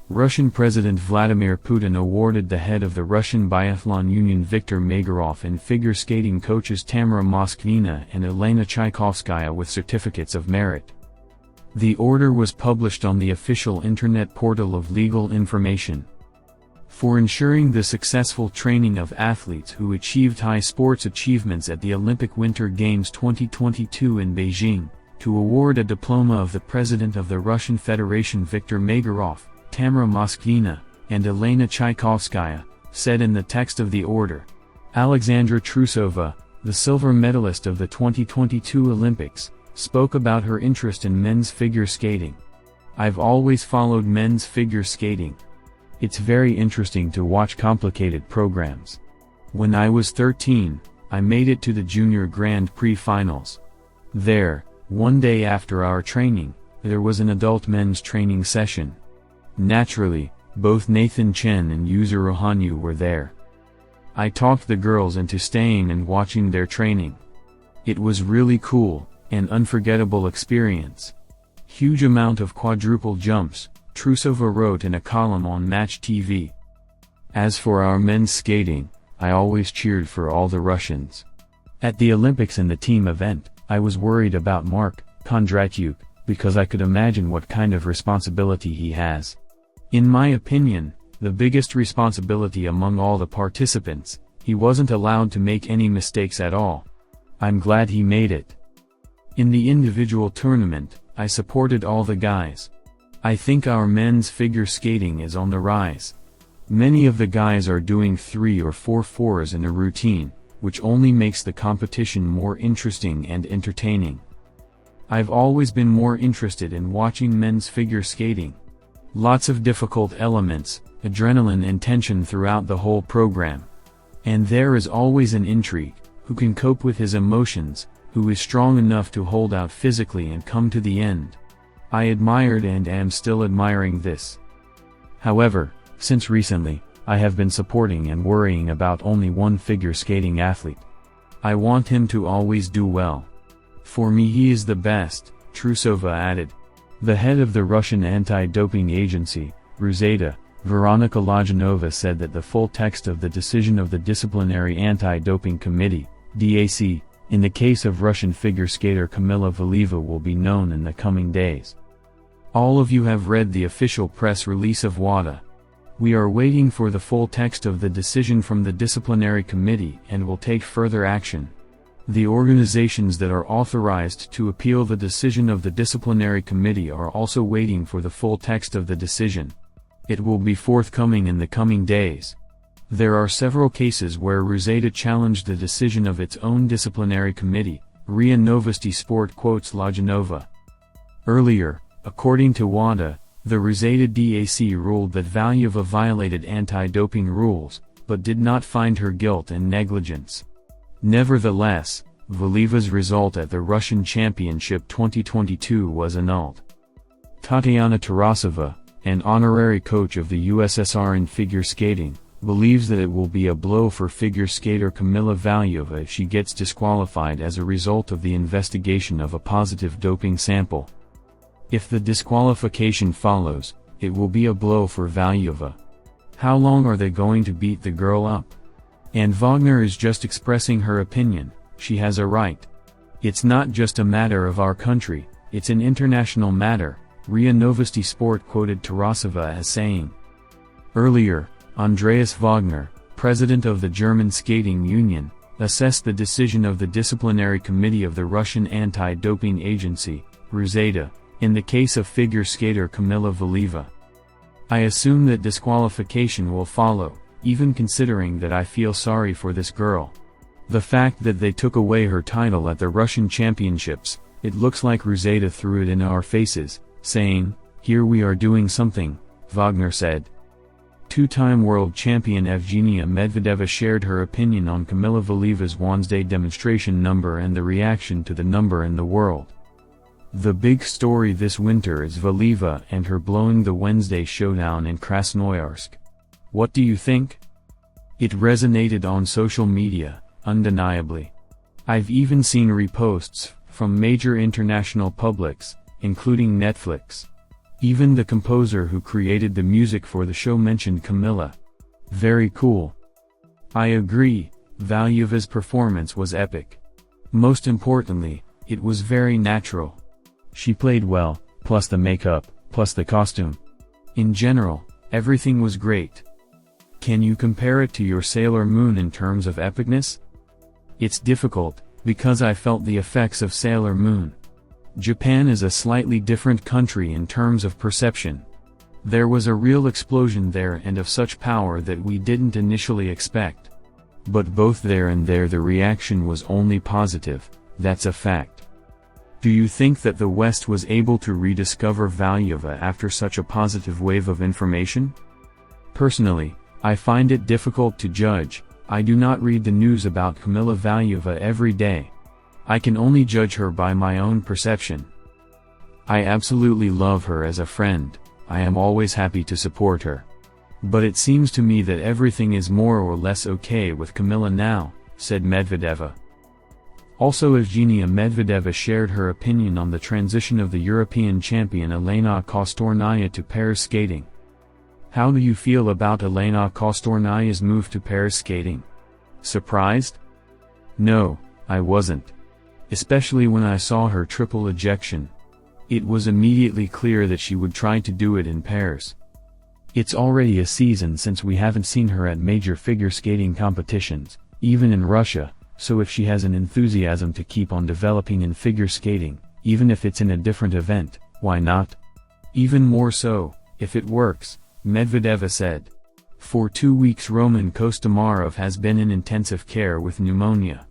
Russian President Vladimir Putin awarded the head of the Russian Biathlon Union Viktor Magorov and figure skating coaches Tamara Moskvina and Elena Tchaikovskaya with certificates of merit. The order was published on the official internet portal of Legal Information. For ensuring the successful training of athletes who achieved high sports achievements at the Olympic Winter Games 2022 in Beijing, to award a diploma of the President of the Russian Federation Viktor Magorov, Tamara Moskvina, and Elena Tchaikovskaya, said in the text of the order. Alexandra Trusova, the silver medalist of the 2022 Olympics, spoke about her interest in men's figure skating. "I've always followed men's figure skating. It's very interesting to watch complicated programs. When I was 13, I made it to the Junior Grand Prix finals. There, one day after our training, there was an adult men's training session. Naturally, both Nathan Chen and Yuzo Rohanyu were there. I talked the girls into staying and watching their training. It was really cool, an unforgettable experience. Huge amount of quadruple jumps," Trusova wrote in a column on Match TV. "As for our men's skating, I always cheered for all the Russians. At the Olympics and the team event, I was worried about Mark Kondratyuk, because I could imagine what kind of responsibility he has. In my opinion, the biggest responsibility among all the participants. He wasn't allowed to make any mistakes at all. I'm glad he made it. In the individual tournament, I supported all the guys. I think our men's figure skating is on the rise. Many of the guys are doing 3 or 4 fours in a routine, which only makes the competition more interesting and entertaining. I've always been more interested in watching men's figure skating. Lots of difficult elements, adrenaline and tension throughout the whole program. And there is always an intrigue, who can cope with his emotions, who is strong enough to hold out physically and come to the end. I admired and am still admiring this. However, since recently, I have been supporting and worrying about only one figure skating athlete. I want him to always do well. For me he is the best," Trusova added. The head of the Russian anti-doping agency, Rusada, Veronika Lajanova, said that the full text of the decision of the Disciplinary Anti-Doping Committee, DAC, in the case of Russian figure skater Kamila Valieva will be known in the coming days. All of you have read the official press release of WADA. We are waiting for the full text of the decision from the disciplinary committee and will take further action. The organizations that are authorized to appeal the decision of the disciplinary committee are also waiting for the full text of the decision. It will be forthcoming in the coming days. There are several cases where Rusada challenged the decision of its own disciplinary committee, RIA Novosti Sport, quotes Lajanova. Earlier, according to WADA, the Rusada DAC ruled that Valieva violated anti-doping rules, but did not find her guilt and negligence. Nevertheless, Valieva's result at the Russian Championship 2022 was annulled. Tatyana Tarasova, an honorary coach of the USSR in figure skating, believes that it will be a blow for figure skater Kamila Valieva if she gets disqualified as a result of the investigation of a positive doping sample. If the disqualification follows, it will be a blow for Valieva. How long are they going to beat the girl up? And Wagner is just expressing her opinion, she has a right. It's not just a matter of our country, it's an international matter, RIA Novosti Sport quoted Tarasova as saying. Earlier, Andreas Wagner, president of the German Skating Union, assessed the decision of the disciplinary committee of the Russian anti-doping agency, Rusada, in the case of figure skater Kamila Valieva. I assume that disqualification will follow, even considering that I feel sorry for this girl. The fact that they took away her title at the Russian Championships, it looks like Rusada threw it in our faces, saying, "Here we are doing something," Wagner said. Two-time world champion Evgenia Medvedeva shared her opinion on Kamila Valieva's Wednesday demonstration number and the reaction to the number in the world. The big story this winter is Valieva and her blowing the Wednesday showdown in Krasnoyarsk. What do you think? It resonated on social media, undeniably. I've even seen reposts from major international publics, including Netflix. Even the composer who created the music for the show mentioned Kamila. Very cool. I agree, Valieva's performance was epic. Most importantly, it was very natural. She played well, plus the makeup, plus the costume. In general, everything was great. Can you compare it to your Sailor Moon in terms of epicness? It's difficult, because I felt the effects of Sailor Moon. Japan is a slightly different country in terms of perception. There was a real explosion there and of such power that we didn't initially expect. But both there and there the reaction was only positive, that's a fact. Do you think that the West was able to rediscover Valieva after such a positive wave of information? Personally, I find it difficult to judge. I do not read the news about Kamila Valieva every day. I can only judge her by my own perception. I absolutely love her as a friend, I am always happy to support her. But it seems to me that everything is more or less okay with Kamila now, said Medvedeva. Also Evgenia Medvedeva shared her opinion on the transition of the European champion Elena Kostomarov to pairs skating. How do you feel about Elena Kostomarov's move to pairs skating? Surprised? No, I wasn't. Especially when I saw her triple ejection. It was immediately clear that she would try to do it in pairs. It's already a season since we haven't seen her at major figure skating competitions, even in Russia, so if she has an enthusiasm to keep on developing in figure skating, even if it's in a different event, why not? Even more so, if it works, Medvedeva said. For 2 weeks Roman Kostomarov has been in intensive care with pneumonia.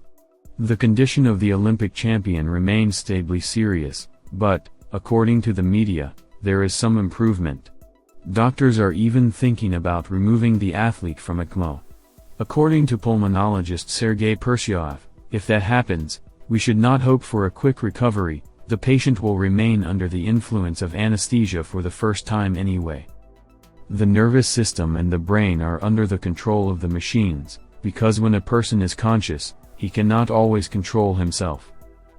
The condition of the Olympic champion remains stably serious, but, according to the media, there is some improvement. Doctors are even thinking about removing the athlete from ECMO. According to pulmonologist Sergei Persyov, if that happens, we should not hope for a quick recovery, the patient will remain under the influence of anesthesia for the first time anyway. The nervous system and the brain are under the control of the machines, because when a person is conscious, he cannot always control himself.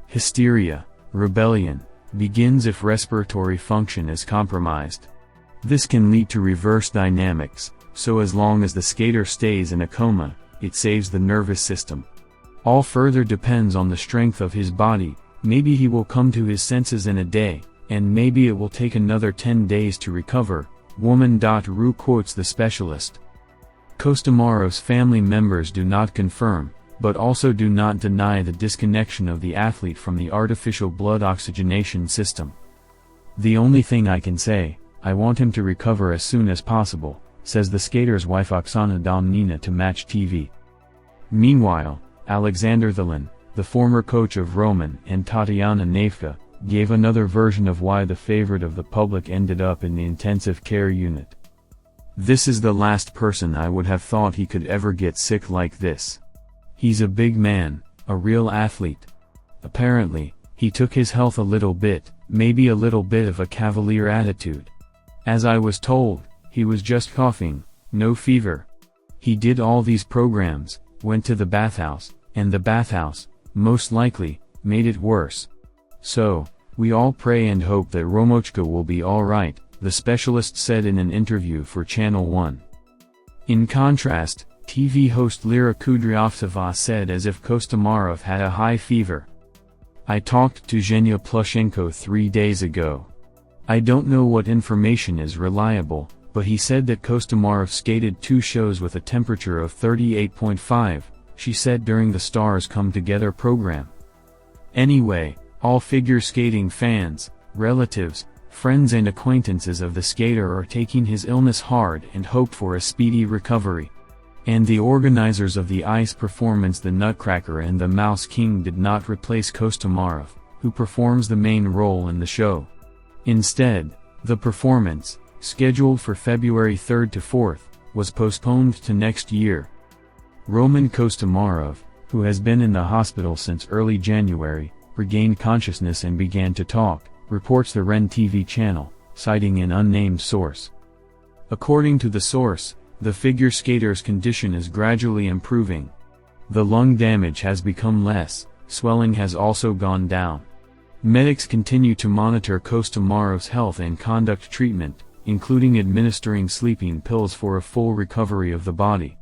Hysteria, rebellion, begins if respiratory function is compromised. This can lead to reverse dynamics, so as long as the skater stays in a coma, it saves the nervous system. All further depends on the strength of his body, maybe he will come to his senses in a day, and maybe it will take another 10 days to recover, Woman.ru quotes the specialist. Kostomarov's family members do not confirm, but also do not deny the disconnection of the athlete from the artificial blood oxygenation system. The only thing I can say, I want him to recover as soon as possible, says the skater's wife Oksana Domnina to Match TV. Meanwhile, Alexander Trusova, the former coach of Roman and Tatyana Tarasova, gave another version of why the favorite of the public ended up in the intensive care unit. This is the last person I would have thought he could ever get sick like this. He's a big man, a real athlete. Apparently, he took his health a little bit, maybe a little bit of a cavalier attitude. As I was told, he was just coughing, no fever. He did all these programs, went to the bathhouse, and the bathhouse, most likely, made it worse. So, we all pray and hope that Romochka will be alright, the specialist said in an interview for Channel 1. In contrast, TV host Lyra Kudryavtseva said as if Kostomarov had a high fever. I talked to Zhenya Plushenko 3 days ago. I don't know what information is reliable, but he said that Kostomarov skated 2 shows with a temperature of 38.5, she said during the Stars Come Together program. Anyway, all figure skating fans, relatives, friends and acquaintances of the skater are taking his illness hard and hope for a speedy recovery. And the organizers of the ice performance The Nutcracker and the Mouse King did not replace Kostomarov, who performs the main role in the show. Instead, the performance, scheduled for February 3rd to 4th, was postponed to next year. Roman Kostomarov, who has been in the hospital since early January, regained consciousness and began to talk, reports the REN TV channel, citing an unnamed source. According to the source, the figure skater's condition is gradually improving. The lung damage has become less, swelling has also gone down. Medics continue to monitor Kostomarov's health and conduct treatment, including administering sleeping pills for a full recovery of the body.